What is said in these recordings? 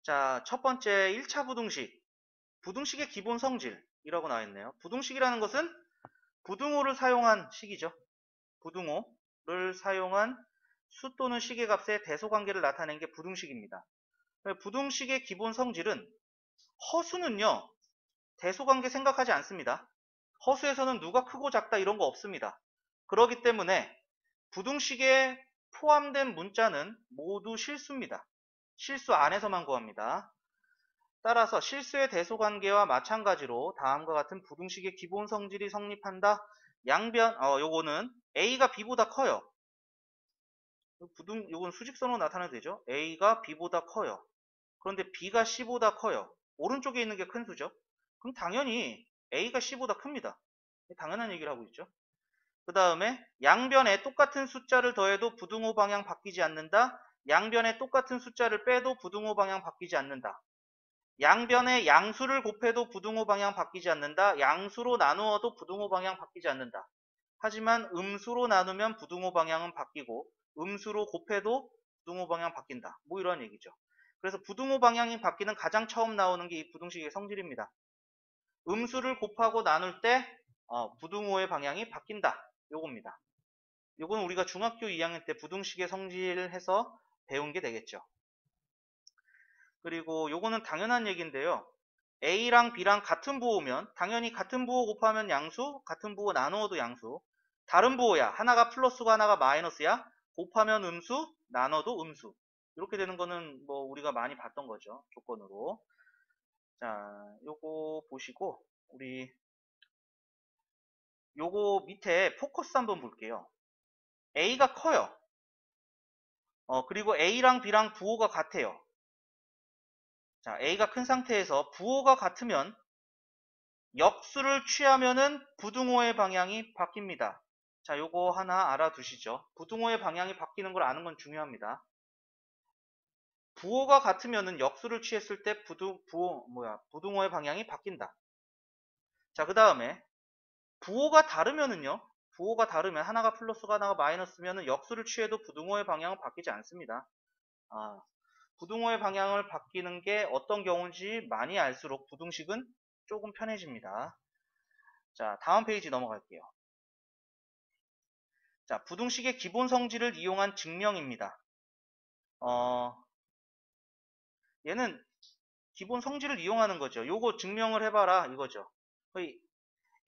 자, 첫 번째 1차 부등식. 부등식의 기본 성질이라고 나와 있네요. 부등식이라는 것은 부등호를 사용한 식이죠. 부등호를 사용한 수 또는 식의 값의 대소관계를 나타내는 게 부등식입니다. 부등식의 기본 성질은 허수는요, 대소관계 생각하지 않습니다. 허수에서는 누가 크고 작다 이런 거 없습니다. 그렇기 때문에 부등식에 포함된 문자는 모두 실수입니다. 실수 안에서만 구합니다. 따라서 실수의 대소관계와 마찬가지로 다음과 같은 부등식의 기본 성질이 성립한다. 양변, 요거는 A가 B보다 커요. 요건 수직선으로 나타내도 되죠. A가 B보다 커요. 그런데 B가 C보다 커요. 오른쪽에 있는 게 큰 수죠. 그럼 당연히 A가 C보다 큽니다. 당연한 얘기를 하고 있죠. 그 다음에 양변에 똑같은 숫자를 더해도 부등호 방향 바뀌지 않는다. 양변에 똑같은 숫자를 빼도 부등호 방향 바뀌지 않는다. 양변에 양수를 곱해도 부등호 방향 바뀌지 않는다. 양수로 나누어도 부등호 방향 바뀌지 않는다. 하지만 음수로 나누면 부등호 방향은 바뀌고 음수로 곱해도 부등호 방향 바뀐다. 뭐 이런 얘기죠. 그래서 부등호 방향이 바뀌는 가장 처음 나오는 게 이 부등식의 성질입니다. 음수를 곱하고 나눌 때 부등호의 방향이 바뀐다. 요겁니다. 요건 우리가 중학교 2학년 때 부등식의 성질을 해서 배운 게 되겠죠. 그리고 요거는 당연한 얘기인데요. A랑 B랑 같은 부호면 당연히 같은 부호 곱하면 양수, 같은 부호 나누어도 양수. 다른 부호야. 하나가 플러스고 하나가 마이너스야. 곱하면 음수, 나눠도 음수. 이렇게 되는 거는 뭐 우리가 많이 봤던 거죠. 조건으로. 자, 요거 보시고 우리 요거 밑에 포커스 한번 볼게요. A가 커요. 그리고 A랑 B랑 부호가 같아요. 자, A가 큰 상태에서 부호가 같으면 역수를 취하면은 부등호의 방향이 바뀝니다. 자, 요거 하나 알아두시죠. 부등호의 방향이 바뀌는 걸 아는 건 중요합니다. 부호가 같으면은 역수를 취했을 때 부등호의 방향이 바뀐다. 자, 그 다음에 부호가 다르면은요. 부호가 다르면 하나가 플러스가 하나가 마이너스면은 역수를 취해도 부등호의 방향은 바뀌지 않습니다. 부등호의 방향을 바뀌는 게 어떤 경우인지 많이 알수록 부등식은 조금 편해집니다. 자, 다음 페이지 넘어갈게요. 자, 부등식의 기본 성질을 이용한 증명입니다. 얘는 기본 성질을 이용하는 거죠. 요거 증명을 해봐라 이거죠.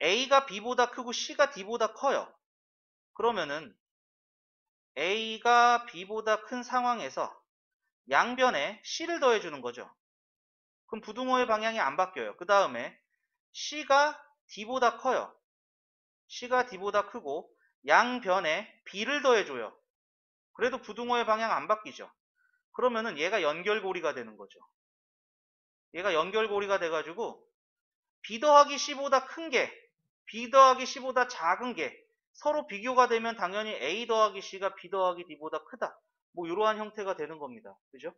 A가 B보다 크고 C가 D보다 커요. 그러면은 A가 B보다 큰 상황에서 양변에 C를 더해주는 거죠. 그럼 부등호의 방향이 안 바뀌어요. 그 다음에 C가 D보다 커요. C가 D보다 크고 양변에 B를 더해줘요. 그래도 부등호의 방향 안 바뀌죠. 그러면은 얘가 연결고리가 되는 거죠. 얘가 연결고리가 돼가지고 B 더하기 C보다 큰 게 B 더하기 C보다 작은 게 서로 비교가 되면 당연히 A 더하기 C가 B 더하기 D보다 크다. 뭐 이러한 형태가 되는 겁니다. 그죠?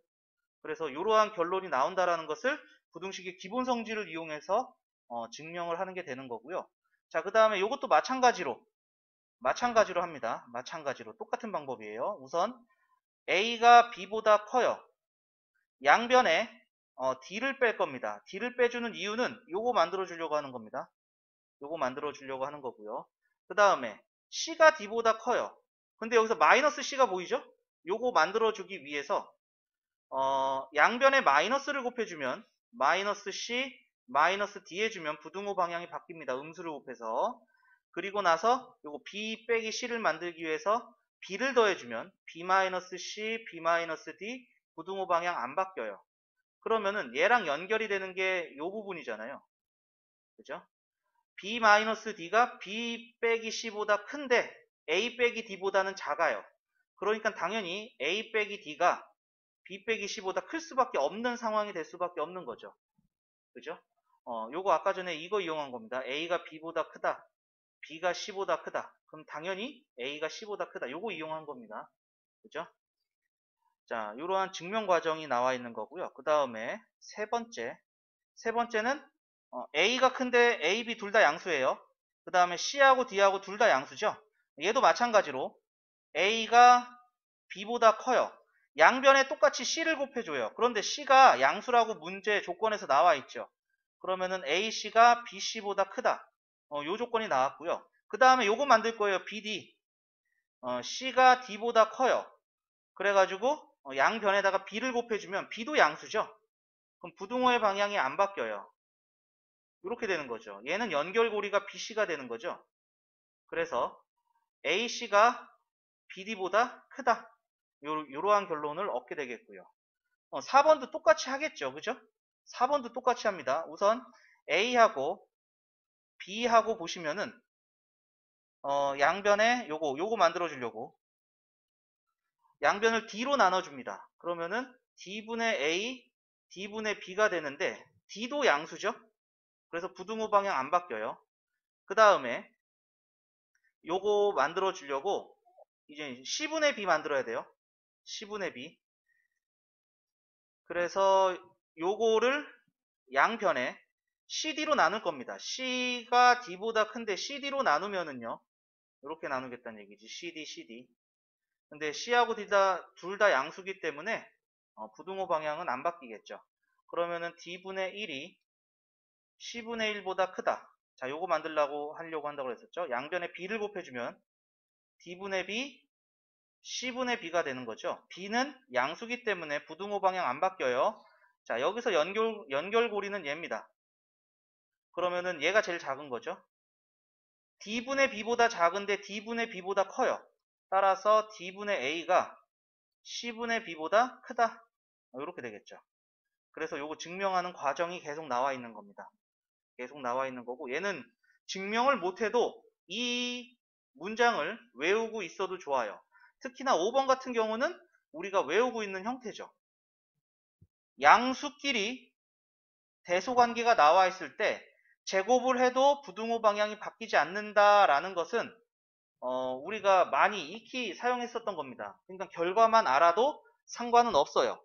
그래서 이러한 결론이 나온다라는 것을 부등식의 기본 성질을 이용해서 증명을 하는 게 되는 거고요. 자, 그 다음에 이것도 마찬가지로 합니다. 마찬가지로 똑같은 방법이에요. 우선 A가 B보다 커요. 양변에 D를 뺄 겁니다. D를 빼주는 이유는 요거 만들어 주려고 하는 겁니다. 요거 만들어 주려고 하는 거고요. 그 다음에 C가 D보다 커요. 근데 여기서 마이너스 C가 보이죠? 요거 만들어 주기 위해서 양변에 마이너스를 곱해주면 마이너스 C, 마이너스 D 해주면 부등호 방향이 바뀝니다. 음수를 곱해서. 그리고 나서 요거 B 빼기 C를 만들기 위해서 B를 더해주면 B-C, B-D 부등호 방향 안 바뀌어요. 그러면은 얘랑 연결이 되는 게 요 부분이잖아요. 그죠? B-D가 B 빼기 C보다 큰데 A 빼기 D보다는 작아요. 그러니까 당연히 A 빼기 D가 B 빼기 C보다 클 수밖에 없는 상황이 될 수밖에 없는 거죠. 그죠? 요거 아까 전에 이거 이용한 겁니다. A가 B보다 크다. B가 C보다 크다. 그럼 당연히 A가 C보다 크다. 요거 이용한 겁니다. 그죠? 자, 이러한 증명 과정이 나와 있는 거고요. 그 다음에 세 번째는 A가 큰데 A, B 둘 다 양수예요. 그 다음에 C하고 D하고 둘 다 양수죠. 얘도 마찬가지로 A가 B보다 커요. 양변에 똑같이 C를 곱해줘요. 그런데 C가 양수라고 문제 조건에서 나와 있죠. 그러면은 AC가 BC보다 크다. 요 조건이 나왔고요. 그 다음에 요거 만들 거예요. BD. C가 D보다 커요. 그래가지고 양변에다가 B를 곱해주면 B도 양수죠. 그럼 부등호의 방향이 안 바뀌어요. 이렇게 되는 거죠. 얘는 연결고리가 BC가 되는 거죠. 그래서 AC가 BD보다 크다. 요러한 결론을 얻게 되겠고요. 4번도 똑같이 하겠죠. 그죠? 4번도 똑같이 합니다. 우선 A하고 B하고 보시면은 양변에 요거 만들어 주려고 양변을 D로 나눠줍니다. 그러면은 D분의 A, D분의 B가 되는데 D도 양수죠? 그래서 부등호 방향 안 바뀌어요. 그 다음에 요거 만들어 주려고 이제 C분의 B 만들어야 돼요. C분의 B. 그래서 요거를 양변에 CD로 나눌 겁니다. C가 D보다 큰데 CD로 나누면은요. 이렇게 나누겠다는 얘기지. CD, CD. 근데 C하고 D 둘 다 양수기 때문에 부등호 방향은 안 바뀌겠죠. 그러면은 D분의 1이 C분의 1보다 크다. 자, 요거 하려고 한다고 했었죠. 양변에 B를 곱해주면 D분의 B, C분의 B가 되는 거죠. B는 양수기 때문에 부등호 방향 안 바뀌어요. 자, 여기서 연결고리는 얘입니다. 그러면은 얘가 제일 작은 거죠. D분의 B보다 작은데 D분의 B보다 커요. 따라서 D분의 A가 C분의 B보다 크다. 이렇게 되겠죠. 그래서 요거 증명하는 과정이 계속 나와 있는 겁니다. 계속 나와 있는 거고 얘는 증명을 못해도 이 문장을 외우고 있어도 좋아요. 특히나 5번 같은 경우는 우리가 외우고 있는 형태죠. 양수끼리 대소관계가 나와 있을 때 제곱을 해도 부등호 방향이 바뀌지 않는다라는 것은 우리가 많이 익히 사용했었던 겁니다. 그러니까 결과만 알아도 상관은 없어요.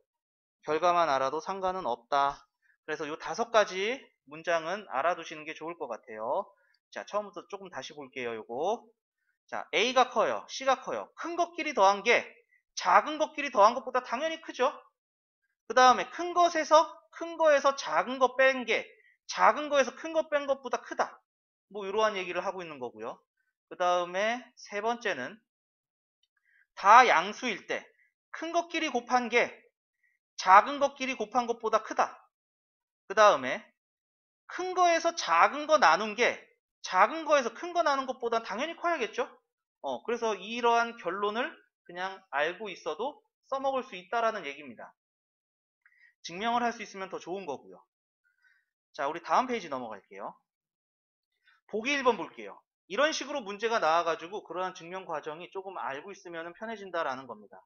결과만 알아도 상관은 없다. 그래서 이 5가지 문장은 알아두시는 게 좋을 것 같아요. 자, 처음부터 조금 다시 볼게요. 요거. 자, A가 커요. C가 커요. 큰 것끼리 더한 게 작은 것끼리 더한 것보다 당연히 크죠. 그 다음에 큰 거에서 작은 거 뺀 게 작은 거에서 큰 거 뺀 것보다 크다. 뭐 이러한 얘기를 하고 있는 거고요. 그 다음에 세 번째는 다 양수일 때 큰 것끼리 곱한 게 작은 것끼리 곱한 것보다 크다. 그 다음에 큰 거에서 작은 거 나눈 게 작은 거에서 큰 거 나눈 것보다 당연히 커야겠죠. 그래서 이러한 결론을 그냥 알고 있어도 써먹을 수 있다라는 얘기입니다. 증명을 할 수 있으면 더 좋은 거고요. 자, 우리 다음 페이지 넘어갈게요. 보기 1번 볼게요. 이런 식으로 문제가 나와가지고 그러한 증명 과정이 조금 알고 있으면 편해진다라는 겁니다.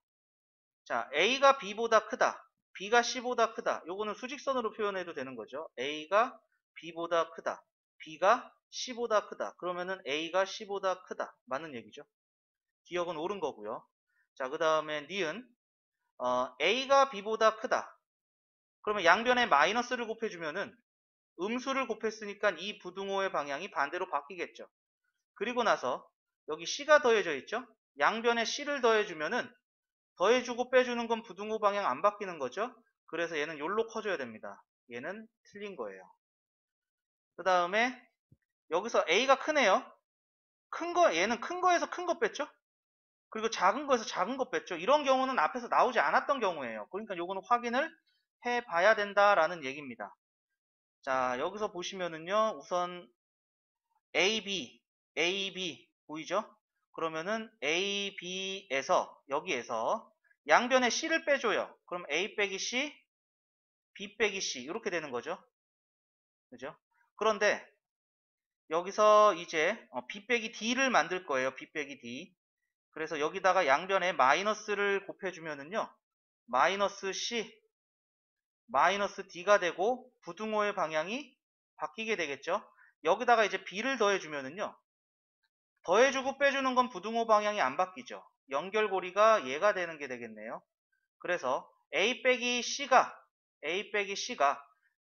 자, A가 B보다 크다. B가 C보다 크다. 요거는 수직선으로 표현해도 되는 거죠. A가 B보다 크다. B가 C보다 크다. 그러면은 A가 C보다 크다. 맞는 얘기죠. 기억은 옳은 거고요. 자, 그 다음에 니은 A가 B보다 크다. 그러면 양변에 마이너스를 곱해주면은 음수를 곱했으니까 이 부등호의 방향이 반대로 바뀌겠죠. 그리고 나서 여기 C가 더해져 있죠. 양변에 C를 더해주면은 더해주고 빼주는 건 부등호 방향 안 바뀌는 거죠. 그래서 얘는 요로 커져야 됩니다. 얘는 틀린 거예요. 그 다음에 여기서 A가 크네요. 얘는 큰 거에서 큰 거 뺐죠. 그리고 작은 거에서 작은 거 뺐죠. 이런 경우는 앞에서 나오지 않았던 경우예요. 그러니까 요거는 확인을 해봐야 된다라는 얘기입니다. 자, 여기서 보시면은요. 우선 AB 보이죠? 그러면은 AB에서 여기에서 양변에 C를 빼줘요. 그럼 A 빼기 C, B 빼기 C 이렇게 되는 거죠. 그죠? 그런데 여기서 이제 B 빼기 D를 만들 거예요. B 빼기 D. 그래서 여기다가 양변에 마이너스를 곱해주면은요. 마이너스 C, 마이너스 D가 되고 부등호의 방향이 바뀌게 되겠죠. 여기다가 이제 B를 더해주면은요. 더해주고 빼주는 건 부등호 방향이 안 바뀌죠. 연결고리가 얘가 되는 게 되겠네요. 그래서 A 빼기 C가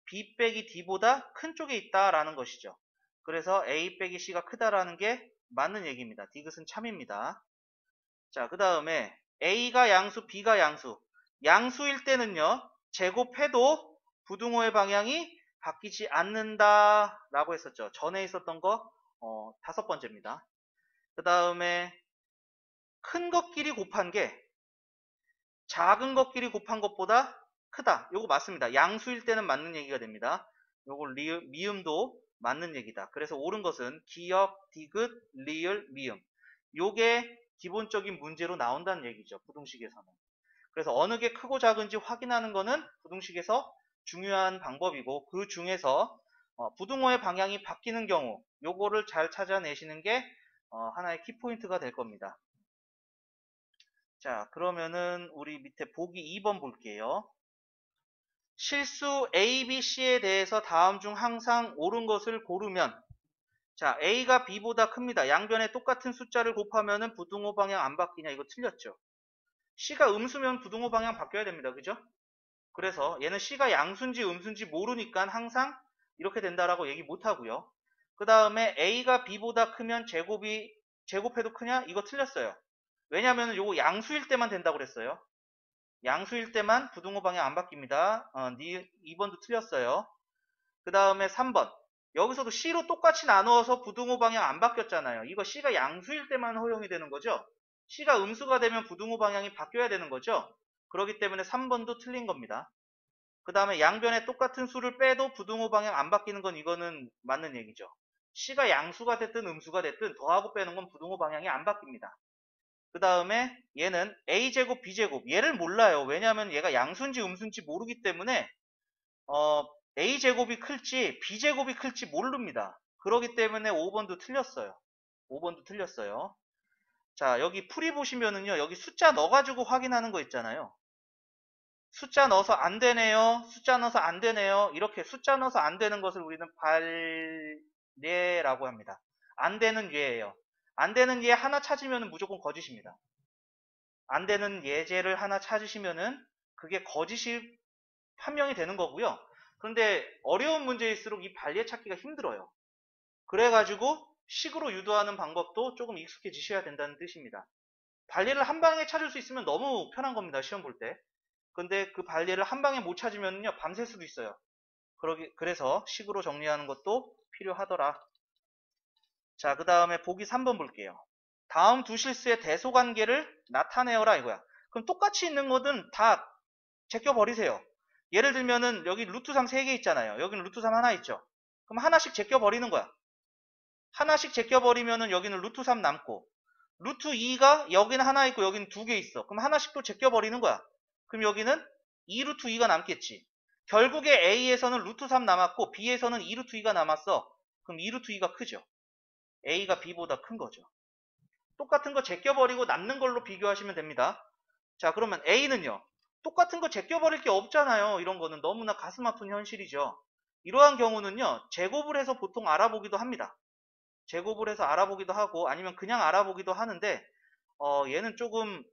B 빼기 D보다 큰 쪽에 있다라는 것이죠. 그래서 A 빼기 C가 크다라는 게 맞는 얘기입니다. 디귿은 참입니다. 자, 그 다음에 A가 양수, B가 양수. 양수일 때는요, 제곱해도 부등호의 방향이 바뀌지 않는다라고 했었죠. 전에 있었던 거 5번째입니다. 그 다음에 큰 것끼리 곱한 게 작은 것끼리 곱한 것보다 크다. 요거 맞습니다. 양수일 때는 맞는 얘기가 됩니다. 요거 미음도 맞는 얘기다. 그래서 옳은 것은 기역, 디귿, 리을, 미음. 요게 기본적인 문제로 나온다는 얘기죠. 부등식에서는. 그래서 어느 게 크고 작은지 확인하는 거는 부등식에서 중요한 방법이고, 그 중에서 부등호의 방향이 바뀌는 경우 요거를 잘 찾아내시는 게 하나의 키포인트가 될 겁니다. 자, 그러면은 우리 밑에 보기 2번 볼게요. 실수 A, B, C에 대해서 다음 중 항상 옳은 것을 고르면, 자, A가 B보다 큽니다. 양변에 똑같은 숫자를 곱하면은 부등호 방향 안 바뀌냐? 이거 틀렸죠. C가 음수면 부등호 방향 바뀌어야 됩니다. 그죠? 그래서 얘는 C가 양수인지 음수인지 모르니까 항상 이렇게 된다라고 얘기 못 하고요. 그 다음에 A가 B보다 크면 제곱해도 크냐? 이거 틀렸어요. 왜냐면 요거 양수일 때만 된다고 그랬어요. 양수일 때만 부등호 방향 안 바뀝니다. 2번도 틀렸어요. 그 다음에 3번. 여기서도 C로 똑같이 나누어서 부등호 방향 안 바뀌었잖아요. 이거 C가 양수일 때만 허용이 되는 거죠. C가 음수가 되면 부등호 방향이 바뀌어야 되는 거죠. 그렇기 때문에 3번도 틀린 겁니다. 그 다음에 양변에 똑같은 수를 빼도 부등호 방향 안 바뀌는 건 이거는 맞는 얘기죠. C가 양수가 됐든 음수가 됐든 더하고 빼는 건 부등호 방향이 안 바뀝니다. 그 다음에 얘는 A제곱, B제곱. 얘를 몰라요. 왜냐하면 얘가 양수인지 음수인지 모르기 때문에 A제곱이 클지 B제곱이 클지 모릅니다. 그렇기 때문에 5번도 틀렸어요. 5번도 틀렸어요. 자, 여기 풀이 보시면은요. 여기 숫자 넣어가지고 확인하는 거 있잖아요. 숫자 넣어서 안 되네요. 숫자 넣어서 안 되네요. 이렇게 숫자 넣어서 안 되는 것을 우리는 발례라고 합니다. 안 되는 예예요. 안 되는 예 하나 찾으면 무조건 거짓입니다. 안 되는 예제를 하나 찾으시면은 그게 거짓이 판명이 되는 거고요. 그런데 어려운 문제일수록 이 발례 찾기가 힘들어요. 그래가지고 식으로 유도하는 방법도 조금 익숙해지셔야 된다는 뜻입니다. 발례를 한 방에 찾을 수 있으면 너무 편한 겁니다. 시험 볼 때. 근데 그 발례를 한 방에 못 찾으면요 밤샐 수도 있어요. 그래서 식으로 정리하는 것도 필요하더라. 자, 그 다음에 보기 3번 볼게요. 다음 두 실수의 대소관계를 나타내어라 이거야. 그럼 똑같이 있는 거는 다 제껴버리세요. 예를 들면은 여기 루트 3 3개 있잖아요. 여기는 루트 3 하나 있죠. 그럼 하나씩 제껴버리는 거야. 하나씩 제껴버리면은 여기는 루트 3 남고, 루트 2가 여기는 하나 있고 여기는 두 개 있어. 그럼 하나씩 또 제껴버리는 거야. 그럼 여기는 2루트 2가 남겠지. 결국에 A에서는 루트 3 남았고 B에서는 2루트 2가 남았어. 그럼 2루트 2가 크죠. A가 B보다 큰 거죠. 똑같은 거 제껴버리고 남는 걸로 비교하시면 됩니다. 자, 그러면 A는요. 똑같은 거 제껴버릴 게 없잖아요. 이런 거는 너무나 가슴 아픈 현실이죠. 이러한 경우는요. 제곱을 해서 보통 알아보기도 합니다. 제곱을 해서 알아보기도 하고 아니면 그냥 알아보기도 하는데 얘는 조금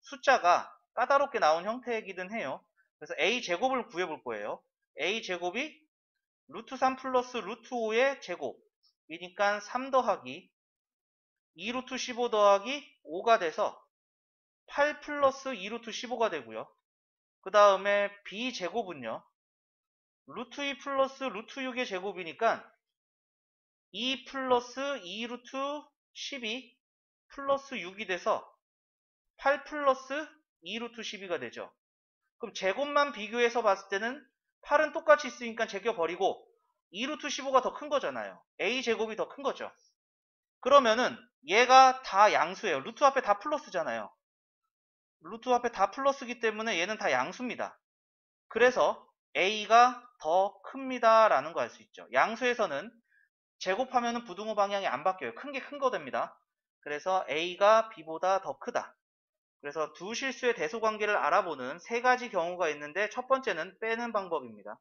숫자가 까다롭게 나온 형태이기는 해요. 그래서 A제곱을 구해볼 거예요. A제곱이 루트 3 플러스 루트 5의 제곱이니까 3 더하기 2루트 15 더하기 5가 돼서 8 플러스 2루트 15가 되고요. 그 다음에 B제곱은요. 루트 2 플러스 루트 6의 제곱이니까 2 플러스 2루트 12 플러스 6이 돼서 8 플러스 2루트 12가 되죠. 그럼 제곱만 비교해서 봤을 때는 8은 똑같이 있으니까 제껴버리고 2루트 15가 더 큰 거잖아요. A제곱이 더 큰 거죠. 그러면은 얘가 다 양수예요. 루트 앞에 다 플러스잖아요. 루트 앞에 다 플러스기 때문에 얘는 다 양수입니다. 그래서 A가 더 큽니다 라는 거 알 수 있죠. 양수에서는 제곱하면 부등호 방향이 안 바뀌어요. 큰 게 큰 거 됩니다. 그래서 A가 B보다 더 크다. 그래서 두 실수의 대소관계를 알아보는 세 가지 경우가 있는데 첫 번째는 빼는 방법입니다.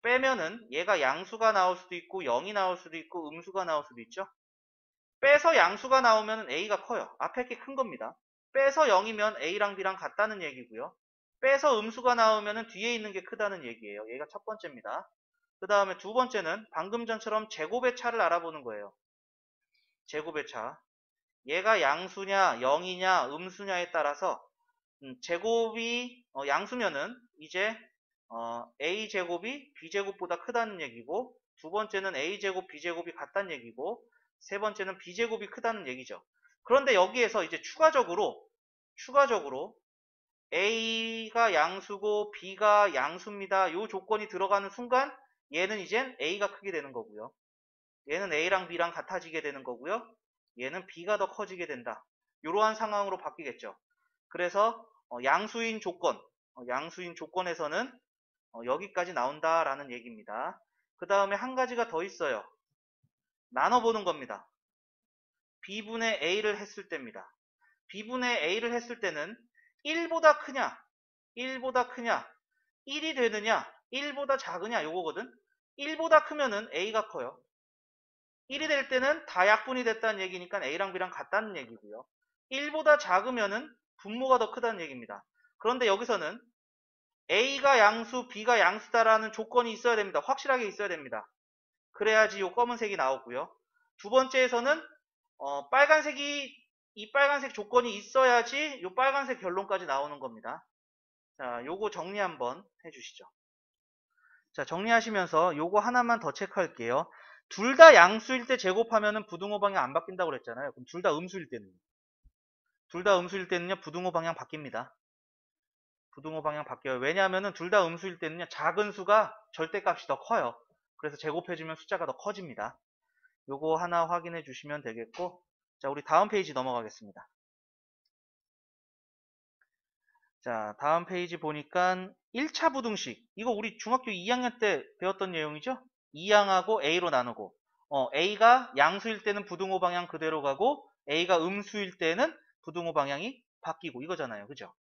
빼면은 얘가 양수가 나올 수도 있고 0이 나올 수도 있고 음수가 나올 수도 있죠. 빼서 양수가 나오면 A가 커요. 앞에 게 큰 겁니다. 빼서 0이면 A랑 B랑 같다는 얘기고요. 빼서 음수가 나오면 뒤에 있는 게 크다는 얘기예요. 얘가 첫 번째입니다. 그 다음에 두 번째는 방금 전처럼 제곱의 차를 알아보는 거예요. 제곱의 차. 얘가 양수냐 0이냐 음수냐에 따라서 제곱이 양수면은 이제 a제곱이 b제곱보다 크다는 얘기고, 두 번째는 a제곱 b제곱이 같다는 얘기고, 세 번째는 b제곱이 크다는 얘기죠. 그런데 여기에서 이제 추가적으로 a가 양수고 b가 양수입니다. 요 조건이 들어가는 순간 얘는 이젠 a가 크게 되는 거고요. 얘는 a랑 b랑 같아지게 되는 거고요. 얘는 b가 더 커지게 된다. 이러한 상황으로 바뀌겠죠. 그래서 양수인 조건에서는 여기까지 나온다라는 얘기입니다. 그 다음에 한 가지가 더 있어요. 나눠보는 겁니다. b분의 a를 했을 때입니다. b분의 a를 했을 때는 1보다 크냐 1이 되느냐 1보다 작으냐 요거거든. 1보다 크면은 a가 커요. 1이 될 때는 다약분이 됐다는 얘기니까 a랑 b랑 같다는 얘기고요. 1보다 작으면은 분모가 더 크다는 얘기입니다. 그런데 여기서는 a가 양수, b가 양수다라는 조건이 있어야 됩니다. 확실하게 있어야 됩니다. 그래야지 요 검은색이 나오고요. 두 번째에서는 이 빨간색 조건이 있어야지 요 빨간색 결론까지 나오는 겁니다. 자, 요거 정리 한번 해주시죠. 자, 정리하시면서 요거 하나만 더 체크할게요. 둘 다 양수일 때 제곱하면은 부등호 방향 안 바뀐다고 그랬잖아요. 그럼 둘 다 음수일 때는요? 둘 다 음수일 때는요, 부등호 방향 바뀝니다. 부등호 방향 바뀌어요. 왜냐하면은 둘 다 음수일 때는요, 작은 수가 절대값이 더 커요. 그래서 제곱해주면 숫자가 더 커집니다. 요거 하나 확인해 주시면 되겠고, 자, 우리 다음 페이지 넘어가겠습니다. 자, 다음 페이지 보니까 1차 부등식. 이거 우리 중학교 2학년 때 배웠던 내용이죠? 2항하고 A로 나누고, A가 양수일 때는 부등호 방향 그대로 가고, A가 음수일 때는 부등호 방향이 바뀌고, 이거잖아요. 그죠?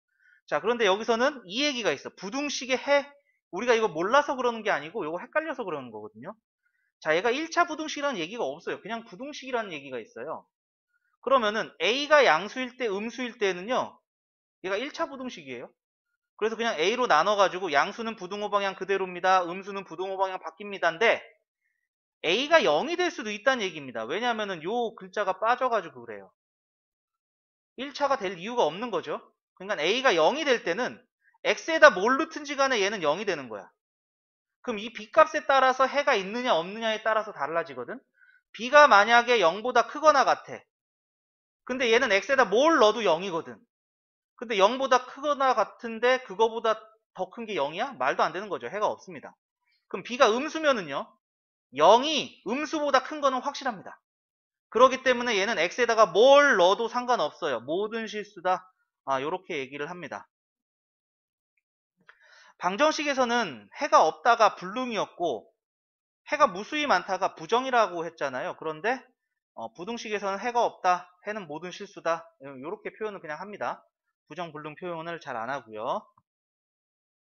자, 그런데 여기서는 이 얘기가 있어. 부등식의 해. 우리가 이거 몰라서 그러는 게 아니고, 이거 헷갈려서 그러는 거거든요. 자, 얘가 1차 부등식이라는 얘기가 없어요. 그냥 부등식이라는 얘기가 있어요. 그러면은 A가 양수일 때, 음수일 때는요, 얘가 1차 부등식이에요. 그래서 그냥 A로 나눠가지고 양수는 부등호 방향 그대로입니다. 음수는 부등호 방향 바뀝니다인데 A가 0이 될 수도 있다는 얘기입니다. 왜냐하면은 요 글자가 빠져가지고 그래요. 1차가 될 이유가 없는 거죠. 그러니까 A가 0이 될 때는 X에다 뭘 넣든지 간에 얘는 0이 되는 거야. 그럼 이 B값에 따라서 해가 있느냐 없느냐에 따라서 달라지거든. B가 만약에 0보다 크거나 같아. 근데 얘는 X에다 뭘 넣어도 0이거든. 근데 0보다 크거나 같은데 그거보다 더 큰 게 0이야? 말도 안 되는 거죠. 해가 없습니다. 그럼 B가 음수면은요. 0이 음수보다 큰 거는 확실합니다. 그렇기 때문에 얘는 X에다가 뭘 넣어도 상관없어요. 모든 실수다. 요렇게 얘기를 합니다. 방정식에서는 해가 없다가 불능이었고 해가 무수히 많다가 부정이라고 했잖아요. 그런데 부등식에서는 해가 없다. 해는 모든 실수다. 이렇게 표현을 그냥 합니다. 부정, 불능 표현을 잘 안 하고요.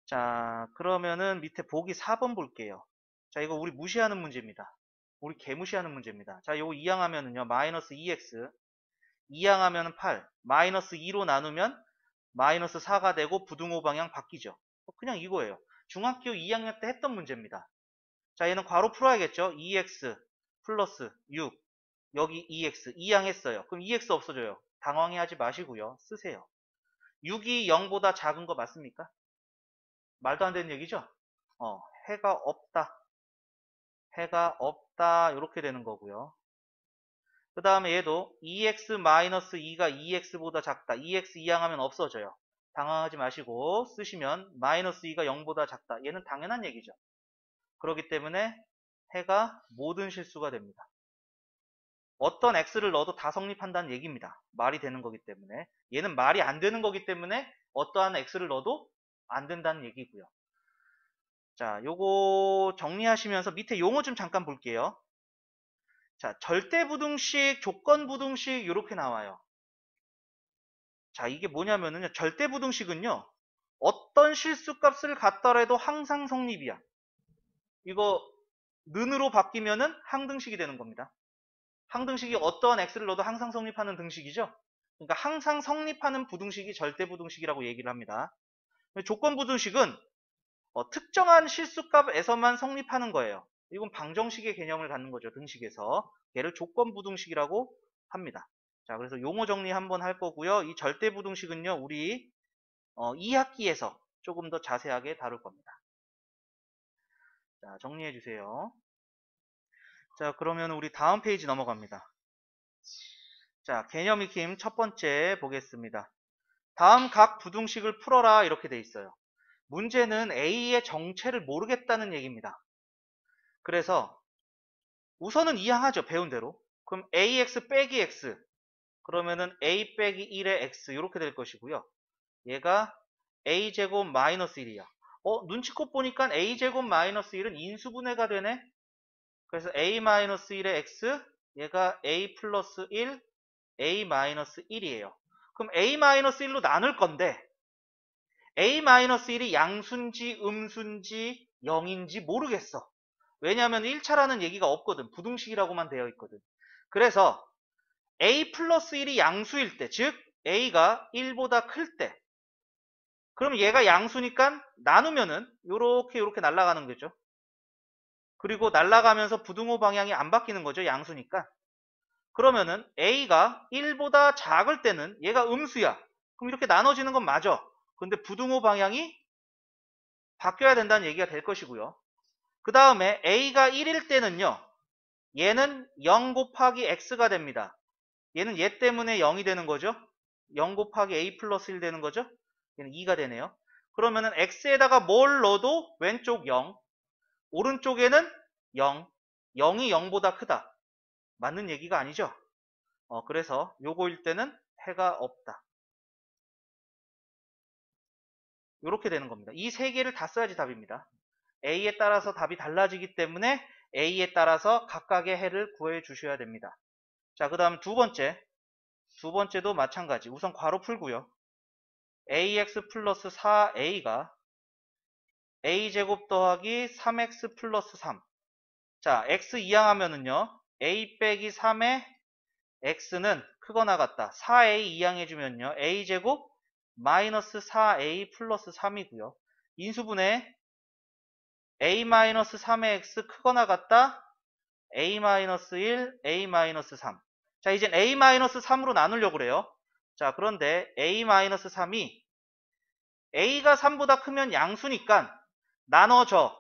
자, 그러면은 밑에 보기 4번 볼게요. 자, 이거 우리 무시하는 문제입니다. 우리 개무시하는 문제입니다. 자, 요거 2항 하면은요, 마이너스 2x, 2항 하면은 8, 마이너스 2로 나누면 마이너스 4가 되고 부등호 방향 바뀌죠. 그냥 이거예요. 중학교 2학년 때 했던 문제입니다. 자, 얘는 괄호 풀어야겠죠. 2x 플러스 6, 여기 2x, 2항 했어요. 그럼 2x 없어져요. 당황해하지 마시고요. 쓰세요. 6이 0보다 작은 거 맞습니까? 말도 안 되는 얘기죠? 해가 없다. 해가 없다. 이렇게 되는 거고요. 그 다음에 얘도 2x-2가 2x보다 작다. 2x 이항하면 없어져요. 당황하지 마시고 쓰시면 마이너스 2가 0보다 작다. 얘는 당연한 얘기죠. 그렇기 때문에 해가 모든 실수가 됩니다. 어떤 x를 넣어도 다 성립한다는 얘기입니다. 말이 되는 거기 때문에. 얘는 말이 안 되는 거기 때문에 어떠한 x를 넣어도 안 된다는 얘기고요. 자, 요거 정리하시면서 밑에 용어 좀 잠깐 볼게요. 자, 절대부등식, 조건부등식 이렇게 나와요. 자, 이게 뭐냐면은요. 절대부등식은요. 어떤 실수값을 갖더라도 항상 성립이야. 이거 는으로 바뀌면은 항등식이 되는 겁니다. 항등식이 어떠한 x를 넣어도 항상 성립하는 등식이죠. 그러니까 항상 성립하는 부등식이 절대부등식이라고 얘기를 합니다. 조건부등식은 특정한 실수값에서만 성립하는 거예요. 이건 방정식의 개념을 갖는 거죠. 등식에서. 얘를 조건부등식이라고 합니다. 자, 그래서 용어 정리 한번 할 거고요. 이 절대부등식은요, 우리 2학기에서 조금 더 자세하게 다룰 겁니다. 자, 정리해 주세요. 자, 그러면 우리 다음 페이지 넘어갑니다. 자, 개념 익힘 첫 번째 보겠습니다. 다음 각 부등식을 풀어라 이렇게 돼 있어요. 문제는 A의 정체를 모르겠다는 얘기입니다. 그래서 우선은 이항하죠. 배운 대로. 그럼 AX 빼기 X 그러면은 A 빼기 1의 X 이렇게 될 것이고요. 얘가 A제곱 마이너스 1이야. 눈치껏 보니까 A제곱 마이너스 1은 인수분해가 되네. 그래서 A 마이너스 1의 X 얘가 A 플러스 1 A 마이너스 1이에요. 그럼 A 마이너스 1로 나눌 건데 A 마이너스 1이 양수인지 음수인지 0인지 모르겠어. 왜냐하면 1차라는 얘기가 없거든. 부등식이라고만 되어 있거든. 그래서 A 플러스 1이 양수일 때, 즉 A가 1보다 클 때, 그럼 얘가 양수니까 나누면은 요렇게 날아가는 거죠. 그리고 날아가면서 부등호 방향이 안 바뀌는 거죠. 양수니까. 그러면은 A가 1보다 작을 때는 얘가 음수야. 그럼 이렇게 나눠지는 건 맞아. 근데 부등호 방향이 바뀌어야 된다는 얘기가 될 것이고요. 그 다음에 A가 1일 때는요. 얘는 0 곱하기 X가 됩니다. 얘는 얘 때문에 0이 되는 거죠. 0 곱하기 A 플러스 1 되는 거죠. 얘는 2가 되네요. 그러면은 X에다가 뭘 넣어도 왼쪽 0, 오른쪽에는 0, 0이 0보다 크다. 맞는 얘기가 아니죠. 그래서 요거일 때는 해가 없다. 요렇게 되는 겁니다. 이 세 개를 다 써야지 답입니다. A에 따라서 답이 달라지기 때문에 A에 따라서 각각의 해를 구해 주셔야 됩니다. 자, 그 다음 두 번째도 마찬가지. 우선 괄호 풀고요. AX 플러스 4A가 A제곱 더하기 3X 플러스 3. 자, X 이항하면은요. A 빼기 3의 X는 크거나 같다. 4A 이항해주면요. A제곱 마이너스 4A 플러스 3이고요. 인수분해 A-3의 X 크거나 같다. A-1, A-3. 자, 이젠 A-3으로 나누려고 그래요. 자, 그런데 A-3이 A가 3보다 크면 양수니까 나눠져.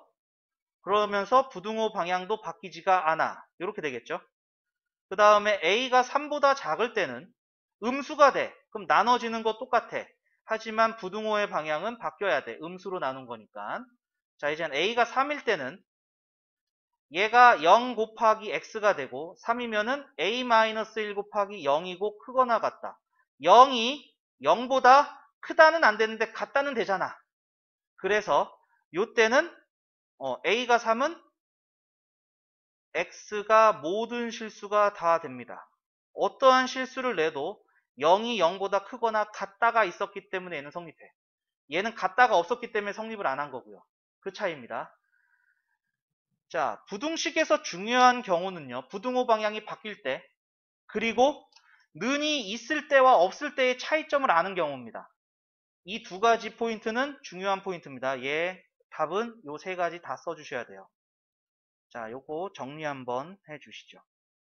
그러면서 부등호 방향도 바뀌지가 않아. 이렇게 되겠죠. 그 다음에 A가 3보다 작을 때는 음수가 돼. 그럼 나눠지는 거 똑같아. 하지만 부등호의 방향은 바뀌어야 돼. 음수로 나눈 거니까. 자, 이젠 A가 3일 때는 얘가 0 곱하기 X가 되고 3이면은 A-1 곱하기 0이고 크거나 같다. 0이 0보다 크다는 안 되는데 같다는 되잖아. 그래서 요때는 A가 3은 X가 모든 실수가 다 됩니다. 어떠한 실수를 내도 0이 0보다 크거나 같다가 있었기 때문에 얘는 성립해. 얘는 같다가 없었기 때문에 성립을 안 한 거고요. 그 차이입니다. 자, 부등식에서 중요한 경우는요. 부등호 방향이 바뀔 때 그리고 는이 있을 때와 없을 때의 차이점을 아는 경우입니다. 이 두 가지 포인트는 중요한 포인트입니다. 얘 답은 요 세 가지 다 써주셔야 돼요. 자, 요거 정리 한번 해주시죠.